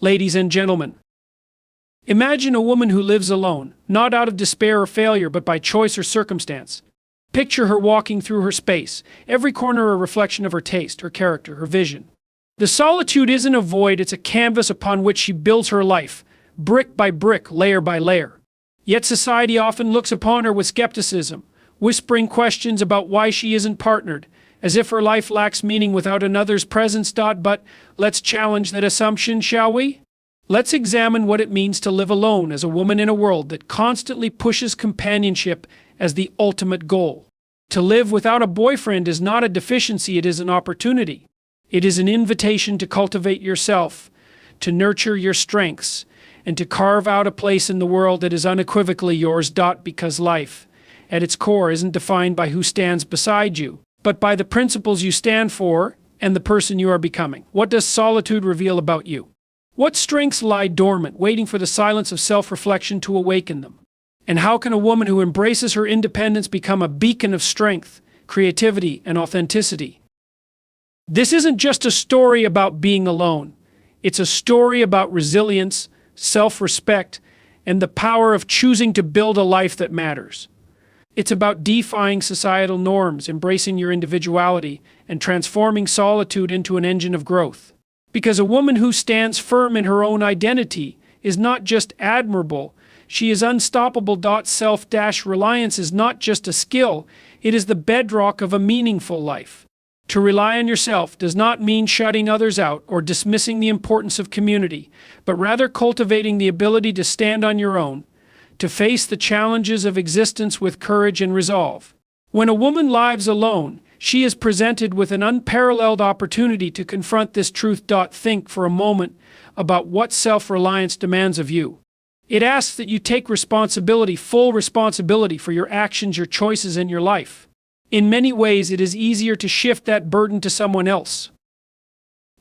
Ladies and gentlemen, imagine a woman who lives alone, not out of despair or failure, but by choice or circumstance. Picture her walking through her space, every corner a reflection of her taste, her character, her vision. The solitude isn't a void, it's a canvas upon which she builds her life, brick by brick, layer by layer. Yet society often looks upon her with skepticism, whispering questions about why she isn't partnered, as if her life lacks meaning without another's presence. But let's challenge that assumption, shall we? Let's examine what it means to live alone as a woman in a world that constantly pushes companionship as the ultimate goal. To live without a boyfriend is not a deficiency, it is an opportunity. It is an invitation to cultivate yourself, to nurture your strengths, and to carve out a place in the world that is unequivocally yours. Because life, at its core, isn't defined by who stands beside you, but by the principles you stand for and the person you are becoming. What does solitude reveal about you? What strengths lie dormant, waiting for the silence of self-reflection to awaken them? And how can a woman who embraces her independence become a beacon of strength, creativity, and authenticity? This isn't just a story about being alone. It's a story about resilience, self-respect, and the power of choosing to build a life that matters. It's about defying societal norms, embracing your individuality, and transforming solitude into an engine of growth. Because a woman who stands firm in her own identity is not just admirable, she is unstoppable. Self-reliance is not just a skill, it is the bedrock of a meaningful life. To rely on yourself does not mean shutting others out or dismissing the importance of community, but rather cultivating the ability to stand on your own, to face the challenges of existence with courage and resolve. When a woman lives alone, she is presented with an unparalleled opportunity to confront this truth. Think for a moment about what self-reliance demands of you. It asks that you take responsibility, full responsibility for your actions, your choices, and your life. In many ways, it is easier to shift that burden to someone else.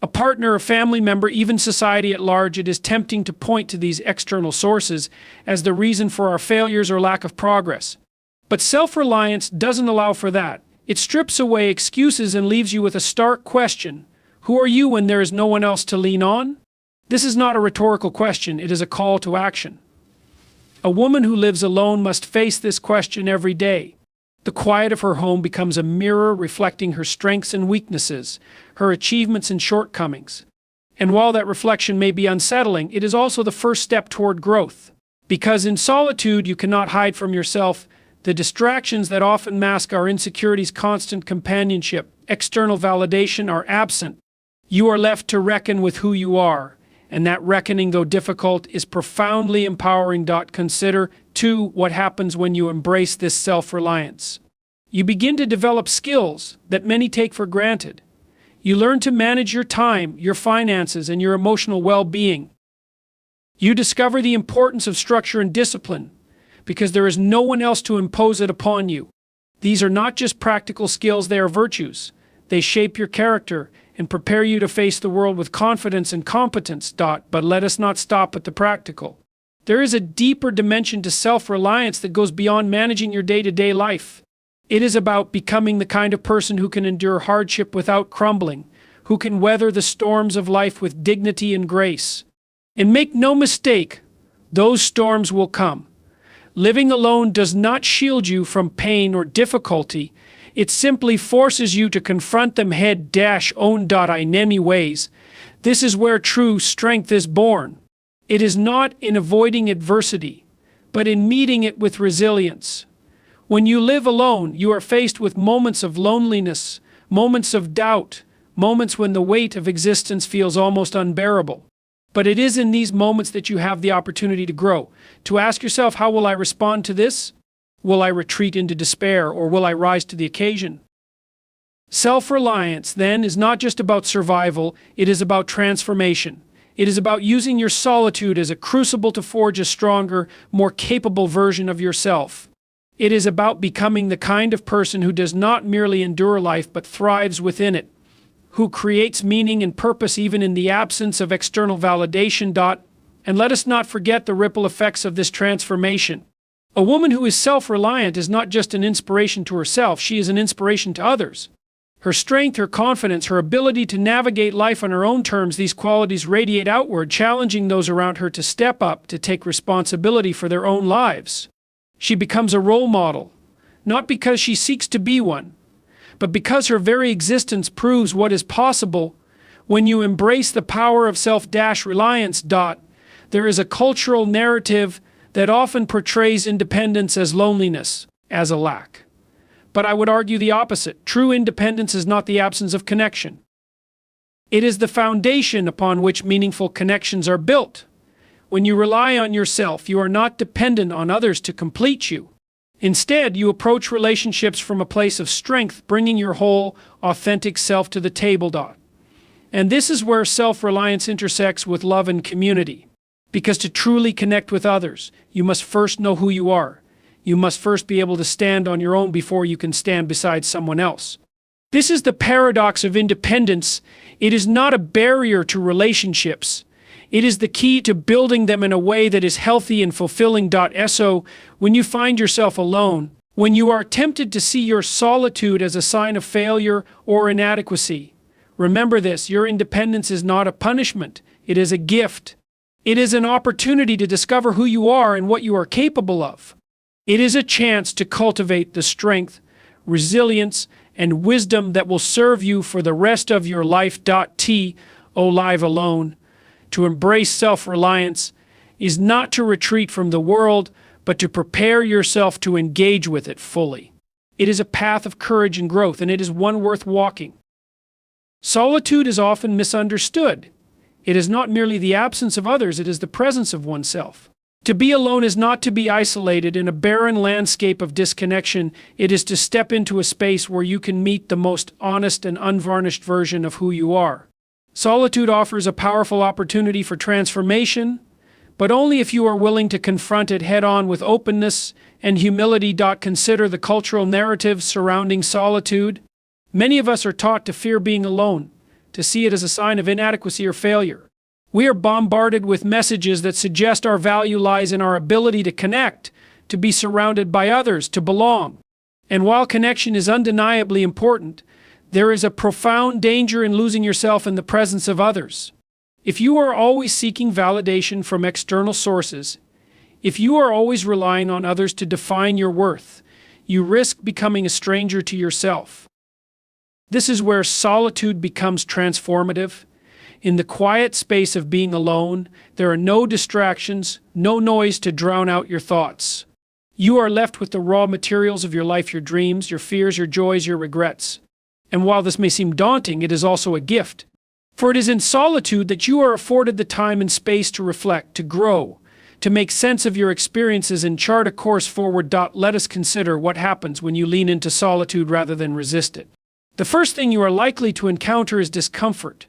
A partner, a family member, even society at large. It is tempting to point to these external sources as the reason for our failures or lack of progress. But self-reliance doesn't allow for that. It strips away excuses and leaves you with a stark question. Who are you when there is no one else to lean on? This is not a rhetorical question, it is a call to action. A woman who lives alone must face this question every day. The quiet of her home becomes a mirror reflecting her strengths and weaknesses, her achievements and shortcomings. And while that reflection may be unsettling, it is also the first step toward growth. Because in solitude, you cannot hide from yourself. The distractions that often mask our insecurities, constant companionship, external validation, are absent. You are left to reckon with who you are, and that reckoning, though difficult, is profoundly empowering. Consider, too, what happens when you embrace this self-reliance. You begin to develop skills that many take for granted. You learn to manage your time, your finances, and your emotional well-being. You discover the importance of structure and discipline, because there is no one else to impose it upon you. These are not just practical skills, they are virtues. They shape your character and prepare you to face the world with confidence and competence. But let us not stop at the practical. There is a deeper dimension to self-reliance that goes beyond managing your day-to-day life. It is about becoming the kind of person who can endure hardship without crumbling, who can weather the storms of life with dignity and grace. And make no mistake, those storms will come. Living alone does not shield you from pain or difficulty. It simply forces you to confront them head-on. In many ways, this is where true strength is born. It is not in avoiding adversity, but in meeting it with resilience. When you live alone, you are faced with moments of loneliness, moments of doubt, moments when the weight of existence feels almost unbearable. But it is in these moments that you have the opportunity to grow, to ask yourself, how will I respond to this? Will I retreat into despair, or will I rise to the occasion? Self-reliance, then, is not just about survival, it is about transformation. It is about using your solitude as a crucible to forge a stronger, more capable version of yourself. It is about becoming the kind of person who does not merely endure life but thrives within it, who creates meaning and purpose even in the absence of external validation. And let us not forget the ripple effects of this transformation. A woman who is self-reliant is not just an inspiration to herself, she is an inspiration to others. Her strength, her confidence, her ability to navigate life on her own terms, these qualities radiate outward, challenging those around her to step up, to take responsibility for their own lives. She becomes a role model, not because she seeks to be one, but because her very existence proves what is possible when you embrace the power of self-reliance. There is a cultural narrative that often portrays independence as loneliness, as a lack. But I would argue the opposite. True independence is not the absence of connection. It is the foundation upon which meaningful connections are built. When you rely on yourself, you are not dependent on others to complete you. Instead, you approach relationships from a place of strength, bringing your whole, authentic self to the table. And this is where self-reliance intersects with love and community. Because to truly connect with others, you must first know who you are. You must first be able to stand on your own before you can stand beside someone else. This is the paradox of independence. It is not a barrier to relationships. It is the key to building them in a way that is healthy and fulfilling. So, when you find yourself alone, when you are tempted to see your solitude as a sign of failure or inadequacy, remember this: your independence is not a punishment. It is a gift. It is an opportunity to discover who you are and what you are capable of. It is a chance to cultivate the strength, resilience, and wisdom that will serve you for the rest of your life. Live alone. To embrace self-reliance is not to retreat from the world, but to prepare yourself to engage with it fully. It is a path of courage and growth, and it is one worth walking. Solitude is often misunderstood. It is not merely the absence of others, it is the presence of oneself. To be alone is not to be isolated in a barren landscape of disconnection. It is to step into a space where you can meet the most honest and unvarnished version of who you are. Solitude offers a powerful opportunity for transformation, but only if you are willing to confront it head-on with openness and humility. Consider the cultural narratives surrounding solitude. Many of us are taught to fear being alone, to see it as a sign of inadequacy or failure. We are bombarded with messages that suggest our value lies in our ability to connect, to be surrounded by others, to belong. And while connection is undeniably important, there is a profound danger in losing yourself in the presence of others. If you are always seeking validation from external sources, if you are always relying on others to define your worth, you risk becoming a stranger to yourself. This is where solitude becomes transformative. In the quiet space of being alone, there are no distractions, no noise to drown out your thoughts. You are left with the raw materials of your life, your dreams, your fears, your joys, your regrets. And while this may seem daunting, it is also a gift. For it is in solitude that you are afforded the time and space to reflect, to grow, to make sense of your experiences and chart a course forward. Let us consider what happens when you lean into solitude rather than resist it. The first thing you are likely to encounter is discomfort.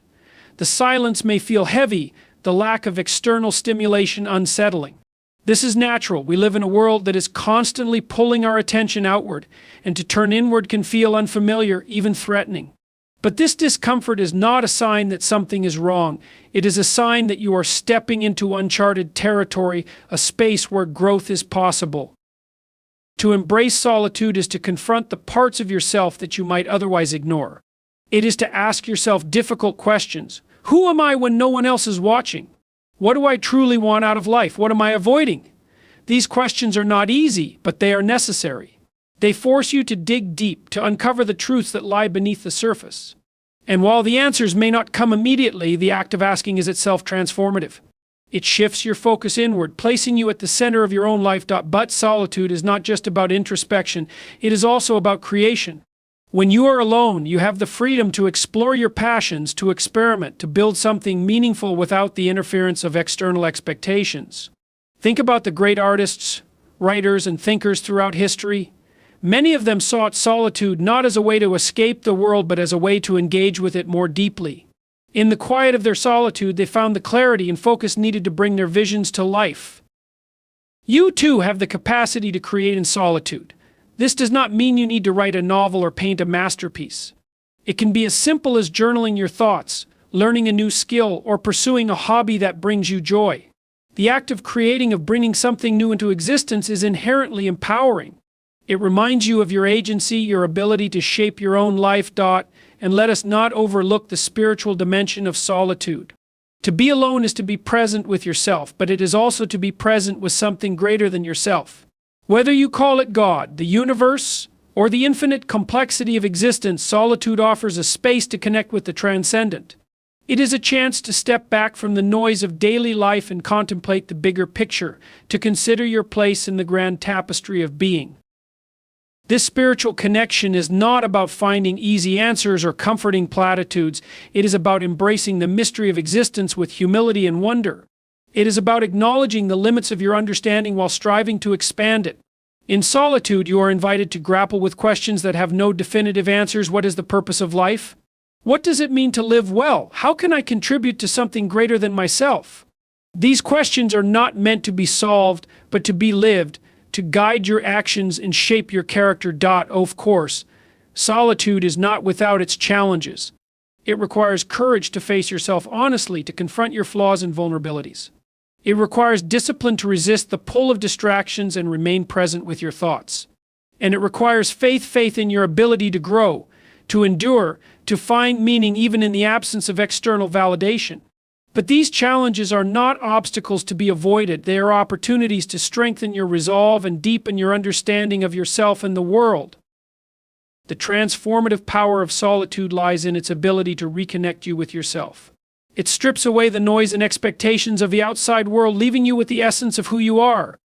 The silence may feel heavy, the lack of external stimulation unsettling. This is natural. We live in a world that is constantly pulling our attention outward, and to turn inward can feel unfamiliar, even threatening. But this discomfort is not a sign that something is wrong. It is a sign that you are stepping into uncharted territory, a space where growth is possible. To embrace solitude is to confront the parts of yourself that you might otherwise ignore. It is to ask yourself difficult questions. Who am I when no one else is watching? What do I truly want out of life? What am I avoiding? These questions are not easy, but they are necessary. They force you to dig deep, to uncover the truths that lie beneath the surface. And while the answers may not come immediately, the act of asking is itself transformative. It shifts your focus inward, placing you at the center of your own life. But solitude is not just about introspection, it is also about creation. When you are alone, you have the freedom to explore your passions, to experiment, to build something meaningful without the interference of external expectations. Think about the great artists, writers, and thinkers throughout history. Many of them sought solitude not as a way to escape the world, but as a way to engage with it more deeply. In the quiet of their solitude, they found the clarity and focus needed to bring their visions to life. You too have the capacity to create in solitude. This does not mean you need to write a novel or paint a masterpiece. It can be as simple as journaling your thoughts, learning a new skill, or pursuing a hobby that brings you joy. The act of creating, of bringing something new into existence, is inherently empowering. It reminds you of your agency, your ability to shape your own life. And let us not overlook the spiritual dimension of solitude. To be alone is to be present with yourself, but it is also to be present with something greater than yourself. Whether you call it God, the universe, or the infinite complexity of existence, solitude offers a space to connect with the transcendent. It is a chance to step back from the noise of daily life and contemplate the bigger picture, to consider your place in the grand tapestry of being. This spiritual connection is not about finding easy answers or comforting platitudes. It is about embracing the mystery of existence with humility and wonder. It is about acknowledging the limits of your understanding while striving to expand it. In solitude, you are invited to grapple with questions that have no definitive answers. What is the purpose of life? What does it mean to live well? How can I contribute to something greater than myself? These questions are not meant to be solved, but to be lived, to guide your actions and shape your character. Of course, solitude is not without its challenges. It requires courage to face yourself honestly, to confront your flaws and vulnerabilities. It requires discipline to resist the pull of distractions and remain present with your thoughts. And it requires faith in your ability to grow, to endure, to find meaning even in the absence of external validation. But these challenges are not obstacles to be avoided. They are opportunities to strengthen your resolve and deepen your understanding of yourself and the world. The transformative power of solitude lies in its ability to reconnect you with yourself. It strips away the noise and expectations of the outside world, leaving you with the essence of who you are.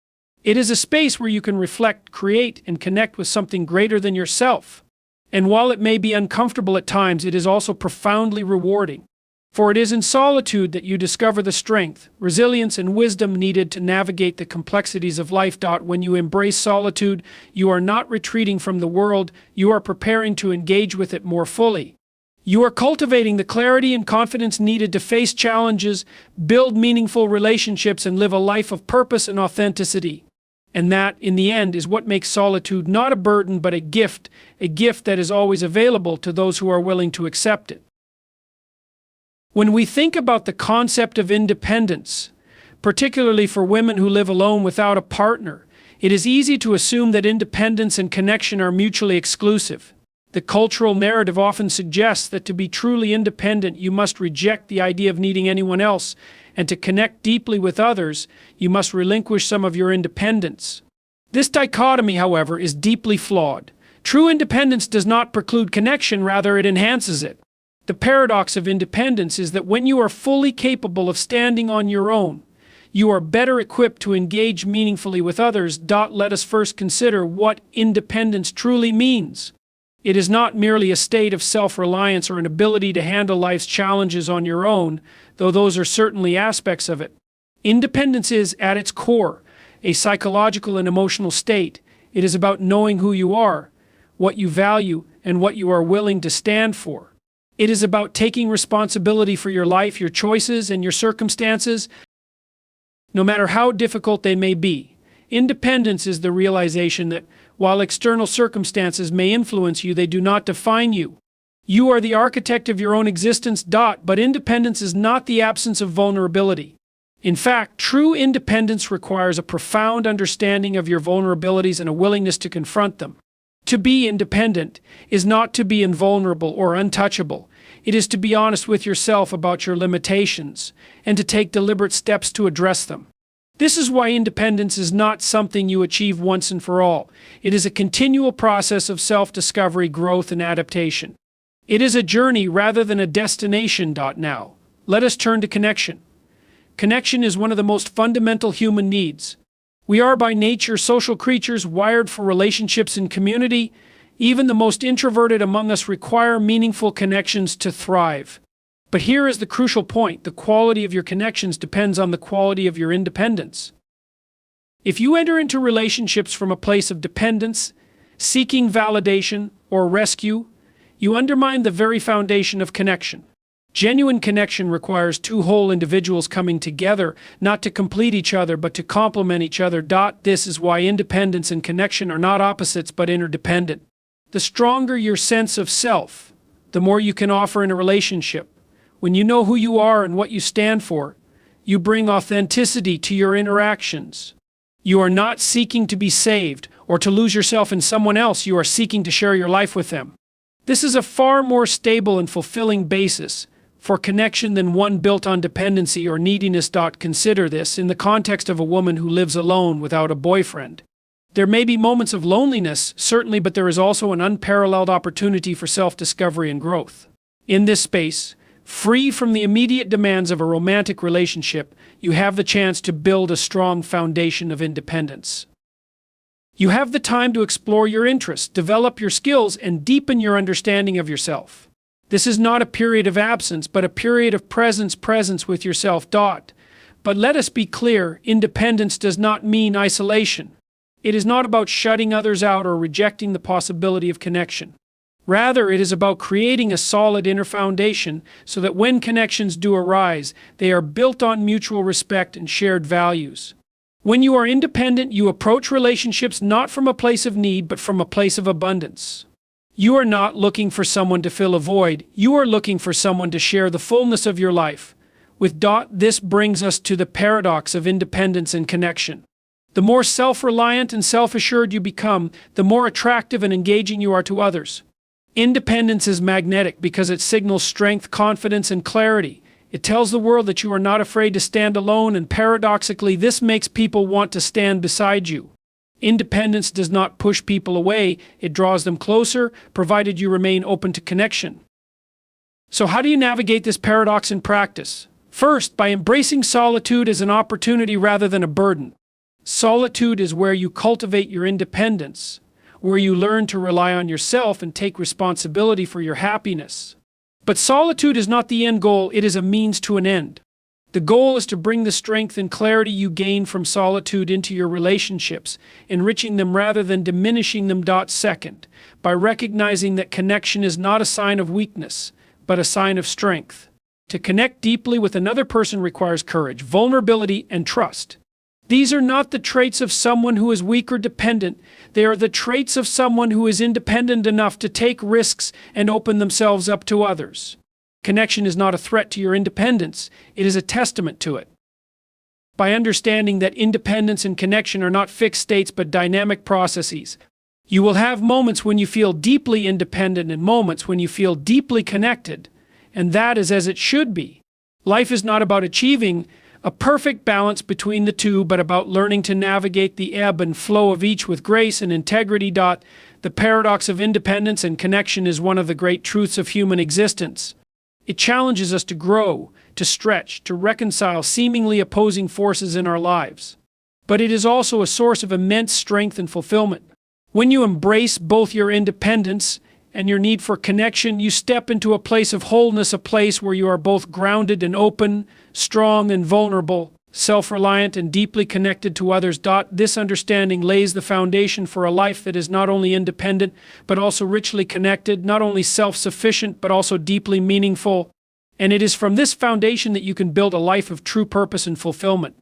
It is a space where you can reflect, create, and connect with something greater than yourself. And while it may be uncomfortable at times, it is also profoundly rewarding. For it is in solitude that you discover the strength, resilience, and wisdom needed to navigate the complexities of life. When you embrace solitude, you are not retreating from the world, you are preparing to engage with it more fully. You are cultivating the clarity and confidence needed to face challenges, build meaningful relationships, and live a life of purpose and authenticity. And that, in the end, is what makes solitude not a burden but a gift that is always available to those who are willing to accept it. When we think about the concept of independence, particularly for women who live alone without a partner, it is easy to assume that independence and connection are mutually exclusive. The cultural narrative often suggests that to be truly independent, you must reject the idea of needing anyone else, and to connect deeply with others, you must relinquish some of your independence. This dichotomy, however, is deeply flawed. True independence does not preclude connection, rather it enhances it. The paradox of independence is that when you are fully capable of standing on your own, you are better equipped to engage meaningfully with others. Let us first consider what independence truly means. It is not merely a state of self-reliance or an ability to handle life's challenges on your own, though those are certainly aspects of it. Independence is, at its core, a psychological and emotional state. It is about knowing who you are, what you value, and what you are willing to stand for. It is about taking responsibility for your life, your choices, and your circumstances, no matter how difficult they may be. Independence is the realization that, while external circumstances may influence you, they do not define you. You are the architect of your own existence. But independence is not the absence of vulnerability. In fact, true independence requires a profound understanding of your vulnerabilities and a willingness to confront them. To be independent is not to be invulnerable or untouchable. It is to be honest with yourself about your limitations and to take deliberate steps to address them. This is why independence is not something you achieve once and for all. It is a continual process of self-discovery, growth, and adaptation. It is a journey rather than a destination. Now, let us turn to connection. Connection is one of the most fundamental human needs. We are by nature social creatures wired for relationships and community. Even the most introverted among us require meaningful connections to thrive. But here is the crucial point: the quality of your connections depends on the quality of your independence. If you enter into relationships from a place of dependence, seeking validation, or rescue, you undermine the very foundation of connection. Genuine connection requires two whole individuals coming together, not to complete each other, but to complement each other. This is why independence and connection are not opposites, but interdependent. The stronger your sense of self, the more you can offer in a relationship. When you know who you are and what you stand for, you bring authenticity to your interactions. You are not seeking to be saved or to lose yourself in someone else. You are seeking to share your life with them. This is a far more stable and fulfilling basis for connection than one built on dependency or neediness. Consider this in the context of a woman who lives alone without a boyfriend. There may be moments of loneliness, certainly, but there is also an unparalleled opportunity for self-discovery and growth. In this space, free from the immediate demands of a romantic relationship, you have the chance to build a strong foundation of independence. You have the time to explore your interests, develop your skills, and deepen your understanding of yourself. This is not a period of absence, but a period of presence with yourself. But let us be clear, independence does not mean isolation. It is not about shutting others out or rejecting the possibility of connection. Rather, it is about creating a solid inner foundation so that when connections do arise, they are built on mutual respect and shared values. When you are independent, you approach relationships not from a place of need, but from a place of abundance. You are not looking for someone to fill a void. You are looking for someone to share the fullness of your life. This brings us to the paradox of independence and connection. The more self-reliant and self-assured you become, the more attractive and engaging you are to others. Independence is magnetic because it signals strength, confidence, and clarity. It tells the world that you are not afraid to stand alone, and paradoxically, this makes people want to stand beside you. Independence does not push people away, it draws them closer, provided you remain open to connection. So how do you navigate this paradox in practice? First, by embracing solitude as an opportunity rather than a burden. Solitude is where you cultivate your independence, where you learn to rely on yourself and take responsibility for your happiness. But solitude is not the end goal, it is a means to an end. The goal is to bring the strength and clarity you gain from solitude into your relationships, enriching them rather than diminishing them. Second, by recognizing that connection is not a sign of weakness, but a sign of strength. To connect deeply with another person requires courage, vulnerability, and trust. These are not the traits of someone who is weak or dependent. They are the traits of someone who is independent enough to take risks and open themselves up to others. Connection is not a threat to your independence. It is a testament to it. By understanding that independence and connection are not fixed states but dynamic processes, you will have moments when you feel deeply independent and moments when you feel deeply connected. And that is as it should be. Life is not about achieving a perfect balance between the two, but about learning to navigate the ebb and flow of each with grace and integrity. The paradox of independence and connection is one of the great truths of human existence. It challenges us to grow, to stretch, to reconcile seemingly opposing forces in our lives. But it is also a source of immense strength and fulfillment. When you embrace both your independence and your need for connection, you step into a place of wholeness, a place where you are both grounded and open, strong and vulnerable, self-reliant and deeply connected to others. This understanding lays the foundation for a life that is not only independent, but also richly connected, not only self-sufficient, but also deeply meaningful. And it is from this foundation that you can build a life of true purpose and fulfillment.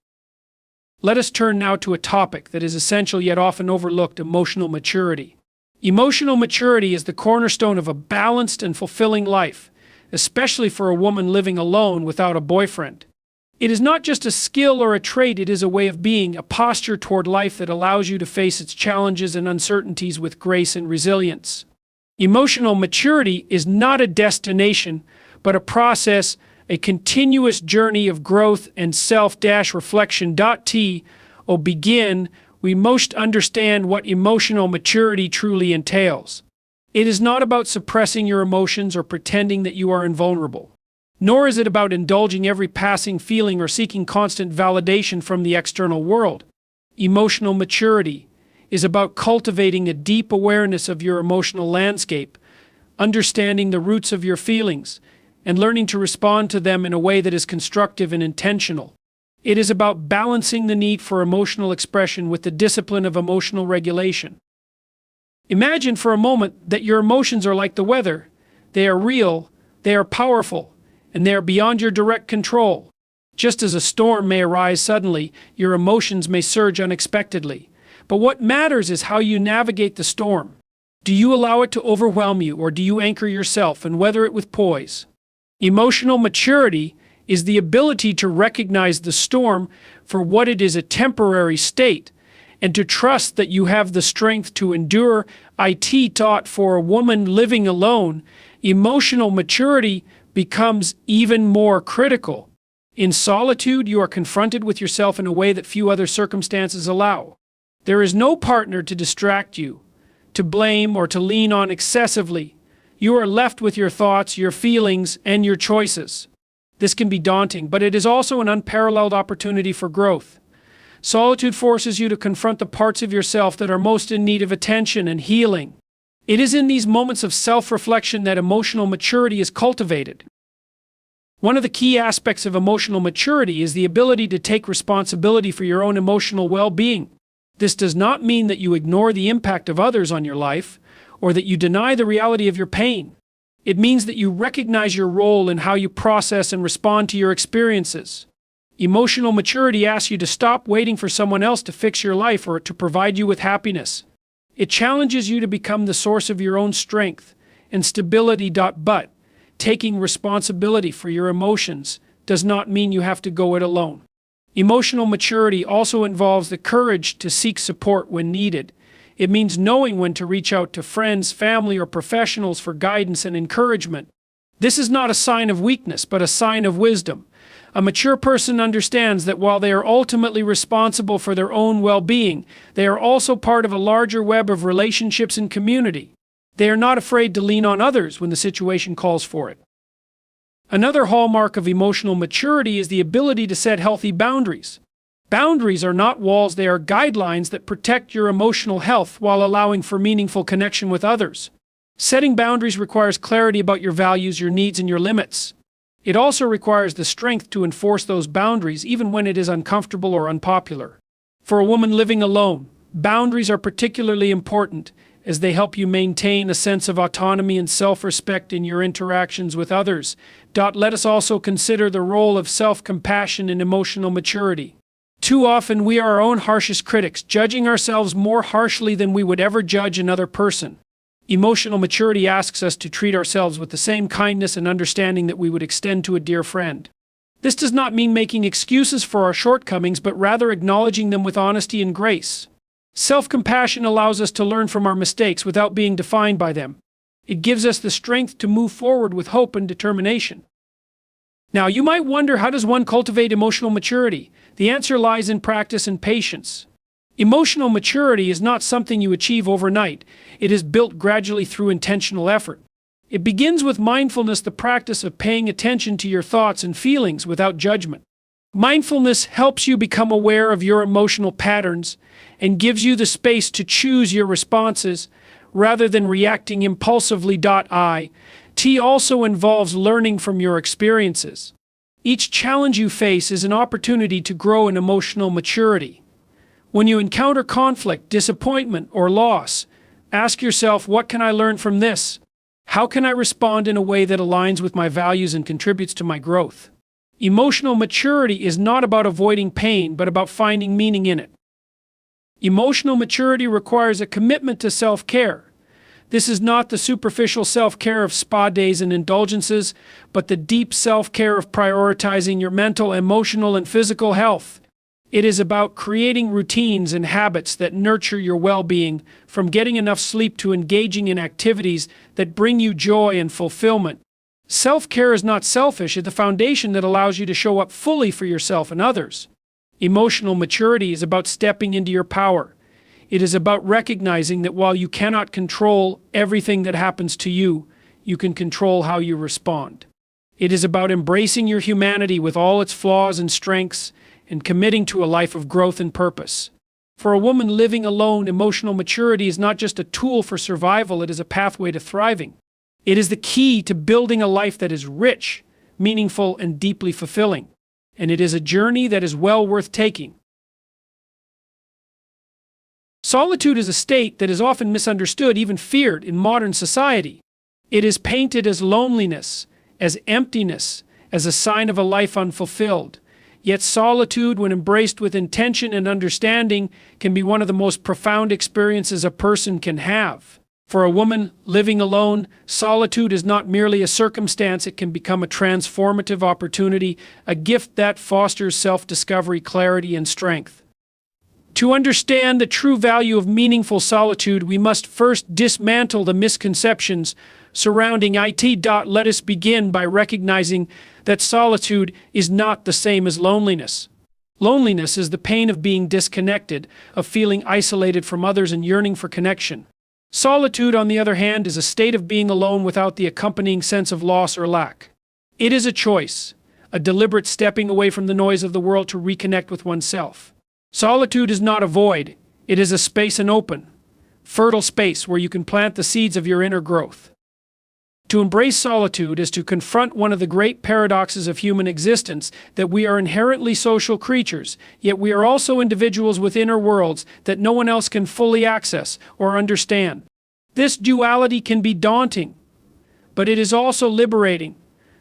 Let us turn now to a topic that is essential yet often overlooked: emotional maturity. Emotional maturity is the cornerstone of a balanced and fulfilling life, especially for a woman living alone without a boyfriend. It is not just a skill or a trait, it is a way of being, a posture toward life that allows you to face its challenges and uncertainties with grace and resilience. Emotional maturity is not a destination, but a process, a continuous journey of growth and self-reflection. To begin, we must understand what emotional maturity truly entails. It is not about suppressing your emotions or pretending that you are invulnerable. Nor is it about indulging every passing feeling or seeking constant validation from the external world. Emotional maturity is about cultivating a deep awareness of your emotional landscape, understanding the roots of your feelings, and learning to respond to them in a way that is constructive and intentional. It is about balancing the need for emotional expression with the discipline of emotional regulation. Imagine for a moment that your emotions are like the weather. They are real, they are powerful, and they are beyond your direct control. Just as a storm may arise suddenly, your emotions may surge unexpectedly. But what matters is how you navigate the storm. Do you allow it to overwhelm you, or do you anchor yourself and weather it with poise? Emotional maturity is the ability to recognize the storm for what it is, a temporary state, and to trust that you have the strength to endure. It taught for a woman living alone, emotional maturity becomes even more critical. In solitude, you are confronted with yourself in a way that few other circumstances allow. There is no partner to distract you, to blame, or to lean on excessively. You are left with your thoughts, your feelings, and your choices. This can be daunting, but it is also an unparalleled opportunity for growth. Solitude forces you to confront the parts of yourself that are most in need of attention and healing. It is in these moments of self-reflection that emotional maturity is cultivated. One of the key aspects of emotional maturity is the ability to take responsibility for your own emotional well-being. This does not mean that you ignore the impact of others on your life, or that you deny the reality of your pain. It means that you recognize your role in how you process and respond to your experiences. Emotional maturity asks you to stop waiting for someone else to fix your life or to provide you with happiness. It challenges you to become the source of your own strength and stability. But taking responsibility for your emotions does not mean you have to go it alone. Emotional maturity also involves the courage to seek support when needed. It means knowing when to reach out to friends, family, or professionals for guidance and encouragement. This is not a sign of weakness, but a sign of wisdom. A mature person understands that while they are ultimately responsible for their own well-being, they are also part of a larger web of relationships and community. They are not afraid to lean on others when the situation calls for it. Another hallmark of emotional maturity is the ability to set healthy boundaries. Boundaries are not walls, they are guidelines that protect your emotional health while allowing for meaningful connection with others. Setting boundaries requires clarity about your values, your needs, and your limits. It also requires the strength to enforce those boundaries even when it is uncomfortable or unpopular. For a woman living alone, boundaries are particularly important as they help you maintain a sense of autonomy and self-respect in your interactions with others. Let us also consider the role of self-compassion in emotional maturity. Too often we are our own harshest critics, judging ourselves more harshly than we would ever judge another person. Emotional maturity asks us to treat ourselves with the same kindness and understanding that we would extend to a dear friend. This does not mean making excuses for our shortcomings, but rather acknowledging them with honesty and grace. Self-compassion allows us to learn from our mistakes without being defined by them. It gives us the strength to move forward with hope and determination. Now, you might wonder, how does one cultivate emotional maturity? The answer lies in practice and patience. Emotional maturity is not something you achieve overnight. It is built gradually through intentional effort. It begins with mindfulness, the practice of paying attention to your thoughts and feelings without judgment. Mindfulness helps you become aware of your emotional patterns and gives you the space to choose your responses rather than reacting impulsively. It also involves learning from your experiences. Each challenge you face is an opportunity to grow in emotional maturity. When you encounter conflict, disappointment, or loss, ask yourself, what can I learn from this? How can I respond in a way that aligns with my values and contributes to my growth? Emotional maturity is not about avoiding pain, but about finding meaning in it. Emotional maturity requires a commitment to self-care. This is not the superficial self-care of spa days and indulgences, but the deep self-care of prioritizing your mental, emotional, and physical health. It is about creating routines and habits that nurture your well-being, from getting enough sleep to engaging in activities that bring you joy and fulfillment. Self-care is not selfish, it's the foundation that allows you to show up fully for yourself and others. Emotional maturity is about stepping into your power. It is about recognizing that while you cannot control everything that happens to you, you can control how you respond. It is about embracing your humanity with all its flaws and strengths, and committing to a life of growth and purpose. For a woman living alone, emotional maturity is not just a tool for survival, it is a pathway to thriving. It is the key to building a life that is rich, meaningful, and deeply fulfilling. And it is a journey that is well worth taking. Solitude is a state that is often misunderstood, even feared, in modern society. It is painted as loneliness, as emptiness, as a sign of a life unfulfilled. Yet solitude, when embraced with intention and understanding, can be one of the most profound experiences a person can have. For a woman living alone, solitude is not merely a circumstance, it can become a transformative opportunity, a gift that fosters self-discovery, clarity, and strength. To understand the true value of meaningful solitude, we must first dismantle the misconceptions surrounding it. Let us begin by recognizing that solitude is not the same as loneliness. Loneliness is the pain of being disconnected, of feeling isolated from others and yearning for connection. Solitude, on the other hand, is a state of being alone without the accompanying sense of loss or lack. It is a choice, a deliberate stepping away from the noise of the world to reconnect with oneself. Solitude is not a void, it is a space, an open, fertile space where you can plant the seeds of your inner growth. To embrace solitude is to confront one of the great paradoxes of human existence, that we are inherently social creatures, yet we are also individuals with inner worlds that no one else can fully access or understand. This duality can be daunting, but it is also liberating.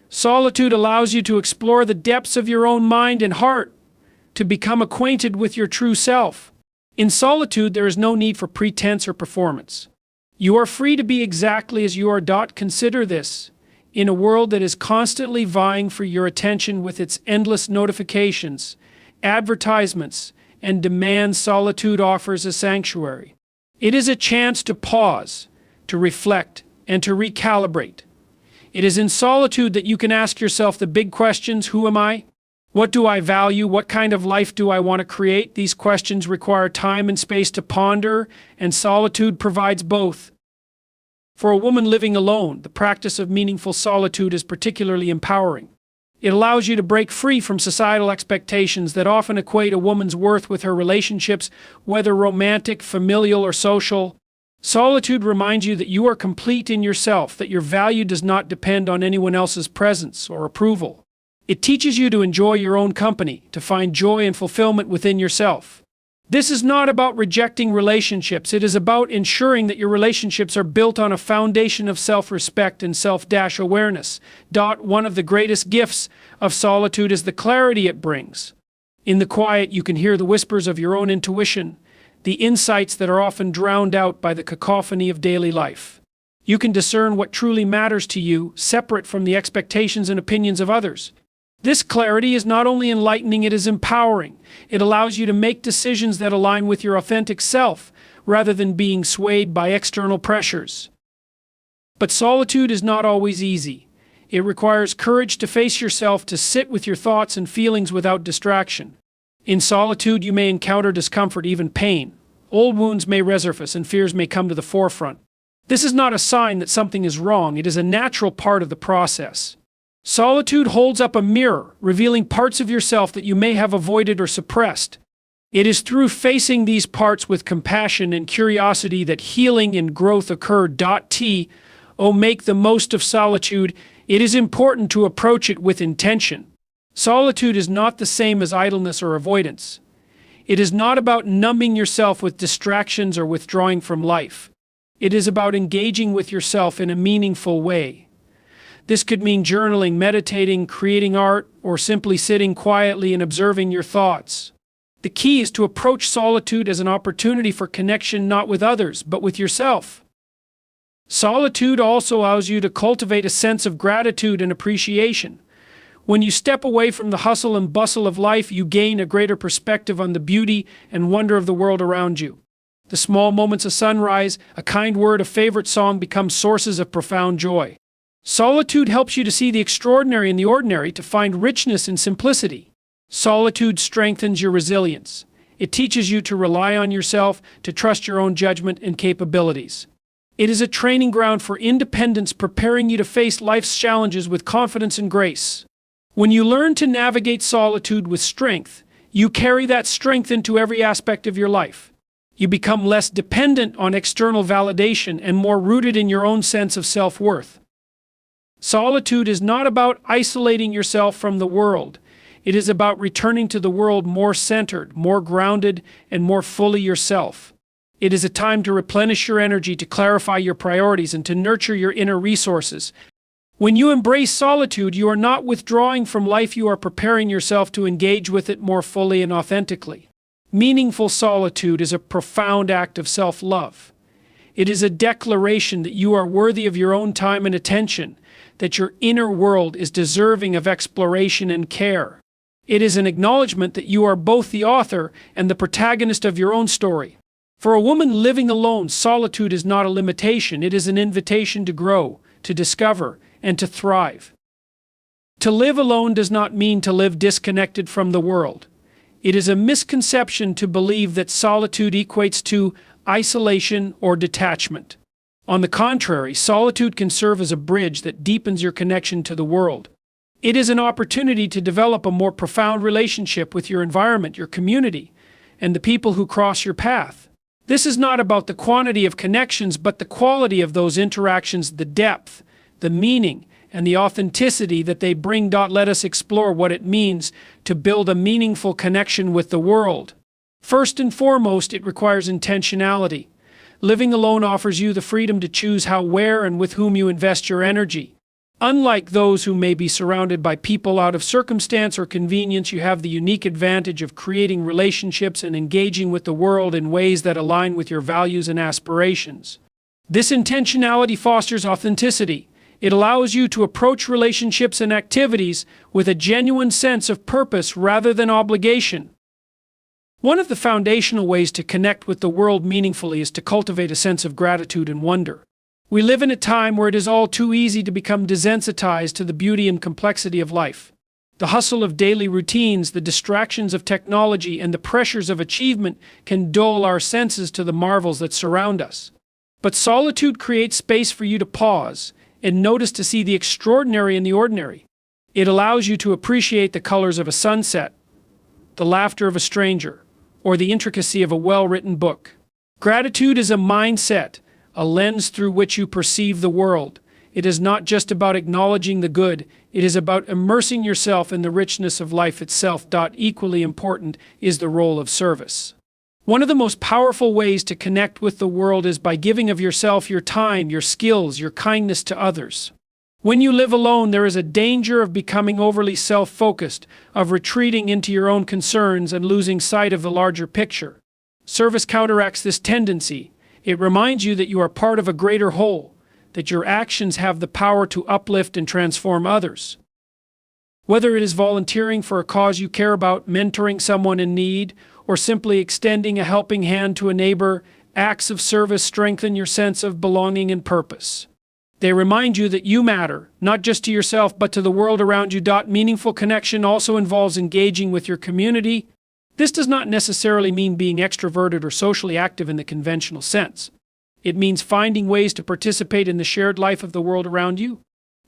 Solitude allows you to explore the depths of your own mind and heart, to become acquainted with your true self. In solitude, there is no need for pretense or performance. You are free to be exactly as you are. Consider this. In a world that is constantly vying for your attention with its endless notifications, advertisements, and demands, solitude offers a sanctuary. It is a chance to pause, to reflect, and to recalibrate. It is in solitude that you can ask yourself the big questions: who am I? What do I value? What kind of life do I want to create? These questions require time and space to ponder, and solitude provides both. For a woman living alone, the practice of meaningful solitude is particularly empowering. It allows you to break free from societal expectations that often equate a woman's worth with her relationships, whether romantic, familial, or social. Solitude reminds you that you are complete in yourself, that your value does not depend on anyone else's presence or approval. It teaches you to enjoy your own company, to find joy and fulfillment within yourself. This is not about rejecting relationships. It is about ensuring that your relationships are built on a foundation of self-respect and self-awareness. One of the greatest gifts of solitude is the clarity it brings. In the quiet, you can hear the whispers of your own intuition, the insights that are often drowned out by the cacophony of daily life. You can discern what truly matters to you, separate from the expectations and opinions of others. This clarity is not only enlightening, it is empowering. It allows you to make decisions that align with your authentic self, rather than being swayed by external pressures. But solitude is not always easy. It requires courage to face yourself, to sit with your thoughts and feelings without distraction. In solitude, you may encounter discomfort, even pain. Old wounds may resurface and fears may come to the forefront. This is not a sign that something is wrong. It is a natural part of the process. Solitude holds up a mirror, revealing parts of yourself that you may have avoided or suppressed. It is through facing these parts with compassion and curiosity that healing and growth occur. Make the most of solitude. It is important to approach it with intention. Solitude is not the same as idleness or avoidance. It is not about numbing yourself with distractions or withdrawing from life. It is about engaging with yourself in a meaningful way. This could mean journaling, meditating, creating art, or simply sitting quietly and observing your thoughts. The key is to approach solitude as an opportunity for connection, not with others, but with yourself. Solitude also allows you to cultivate a sense of gratitude and appreciation. When you step away from the hustle and bustle of life, you gain a greater perspective on the beauty and wonder of the world around you. The small moments of sunrise, a kind word, a favorite song become sources of profound joy. Solitude helps you to see the extraordinary in the ordinary, to find richness in simplicity. Solitude strengthens your resilience. It teaches you to rely on yourself, to trust your own judgment and capabilities. It is a training ground for independence, preparing you to face life's challenges with confidence and grace. When you learn to navigate solitude with strength, you carry that strength into every aspect of your life. You become less dependent on external validation and more rooted in your own sense of self-worth. Solitude is not about isolating yourself from the world. It is about returning to the world more centered, more grounded, and more fully yourself. It is a time to replenish your energy, to clarify your priorities, and to nurture your inner resources. When you embrace solitude, you are not withdrawing from life, you are preparing yourself to engage with it more fully and authentically. Meaningful solitude is a profound act of self-love. It is a declaration that you are worthy of your own time and attention, that your inner world is deserving of exploration and care. It is an acknowledgement that you are both the author and the protagonist of your own story. For a woman living alone, solitude is not a limitation. It is an invitation to grow, to discover, and to thrive. To live alone does not mean to live disconnected from the world. It is a misconception to believe that solitude equates to isolation or detachment. On the contrary, solitude can serve as a bridge that deepens your connection to the world. It is an opportunity to develop a more profound relationship with your environment, your community, and the people who cross your path. This is not about the quantity of connections, but the quality of those interactions, the depth, the meaning, and the authenticity that they bring. Let us explore what it means to build a meaningful connection with the world. First and foremost, it requires intentionality. Living alone offers you the freedom to choose how, where, and with whom you invest your energy. Unlike those who may be surrounded by people out of circumstance or convenience, you have the unique advantage of creating relationships and engaging with the world in ways that align with your values and aspirations. This intentionality fosters authenticity. It allows you to approach relationships and activities with a genuine sense of purpose rather than obligation. One of the foundational ways to connect with the world meaningfully is to cultivate a sense of gratitude and wonder. We live in a time where it is all too easy to become desensitized to the beauty and complexity of life. The hustle of daily routines, the distractions of technology, and the pressures of achievement can dull our senses to the marvels that surround us. But solitude creates space for you to pause and notice, to see the extraordinary in the ordinary. It allows you to appreciate the colors of a sunset, the laughter of a stranger, or the intricacy of a well-written book. Gratitude is a mindset, a lens through which you perceive the world. It is not just about acknowledging the good, it is about immersing yourself in the richness of life itself. Equally important is the role of service. One of the most powerful ways to connect with the world is by giving of yourself, your time, your skills, your kindness to others. When you live alone, there is a danger of becoming overly self-focused, of retreating into your own concerns and losing sight of the larger picture. Service counteracts this tendency. It reminds you that you are part of a greater whole, that your actions have the power to uplift and transform others. Whether it is volunteering for a cause you care about, mentoring someone in need, or simply extending a helping hand to a neighbor, acts of service strengthen your sense of belonging and purpose. They remind you that you matter, not just to yourself but to the world around you. Meaningful connection also involves engaging with your community. This does not necessarily mean being extroverted or socially active in the conventional sense. It means finding ways to participate in the shared life of the world around you.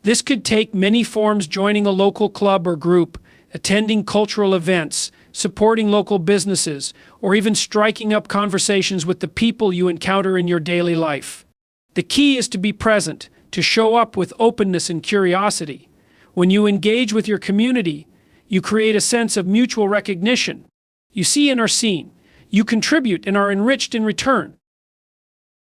This could take many forms: joining a local club or group, attending cultural events, supporting local businesses, or even striking up conversations with the people you encounter in your daily life. The key is to be present, to show up with openness and curiosity. When you engage with your community, you create a sense of mutual recognition. You see and are seen. You contribute and are enriched in return.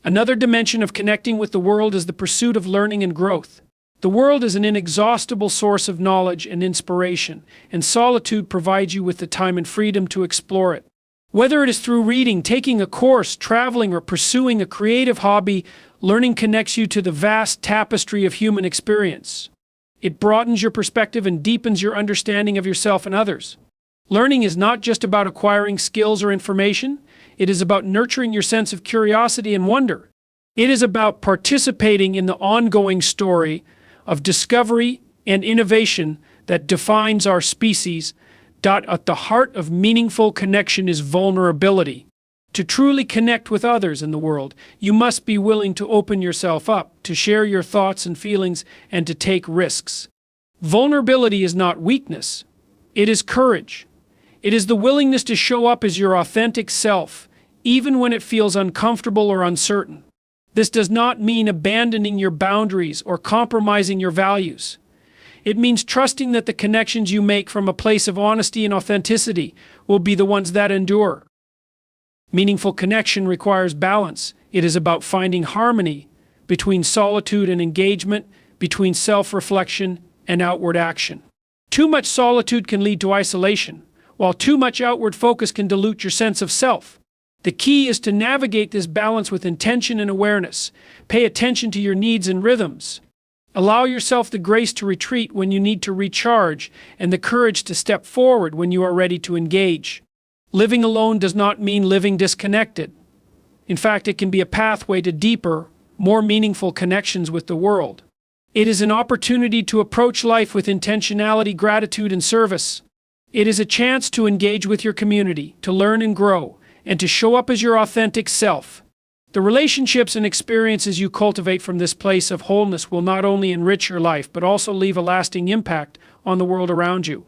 Another dimension of connecting with the world is the pursuit of learning and growth. The world is an inexhaustible source of knowledge and inspiration, and solitude provides you with the time and freedom to explore it. Whether it is through reading, taking a course, traveling, or pursuing a creative hobby, learning connects you to the vast tapestry of human experience. It broadens your perspective and deepens your understanding of yourself and others. Learning is not just about acquiring skills or information. It is about nurturing your sense of curiosity and wonder. It is about participating in the ongoing story of discovery and innovation that defines our species. At the heart of meaningful connection is vulnerability. To truly connect with others in the world, you must be willing to open yourself up, to share your thoughts and feelings, and to take risks. Vulnerability is not weakness. It is courage. It is the willingness to show up as your authentic self, even when it feels uncomfortable or uncertain. This does not mean abandoning your boundaries or compromising your values. It means trusting that the connections you make from a place of honesty and authenticity will be the ones that endure. Meaningful connection requires balance. It is about finding harmony between solitude and engagement, between self-reflection and outward action. Too much solitude can lead to isolation, while too much outward focus can dilute your sense of self. The key is to navigate this balance with intention and awareness. Pay attention to your needs and rhythms. Allow yourself the grace to retreat when you need to recharge and the courage to step forward when you are ready to engage. Living alone does not mean living disconnected. In fact, it can be a pathway to deeper, more meaningful connections with the world. It is an opportunity to approach life with intentionality, gratitude, and service. It is a chance to engage with your community, to learn and grow, and to show up as your authentic self. The relationships and experiences you cultivate from this place of wholeness will not only enrich your life, but also leave a lasting impact on the world around you.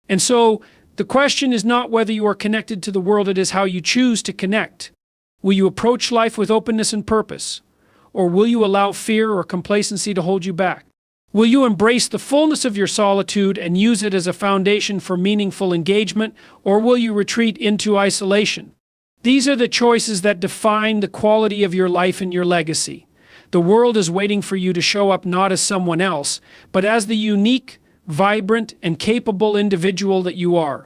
And so, the question is not whether you are connected to the world, it is how you choose to connect. Will you approach life with openness and purpose? Or will you allow fear or complacency to hold you back? Will you embrace the fullness of your solitude and use it as a foundation for meaningful engagement? Or will you retreat into isolation? These are the choices that define the quality of your life and your legacy. The world is waiting for you to show up not as someone else, but as the unique, vibrant, and capable individual that you are.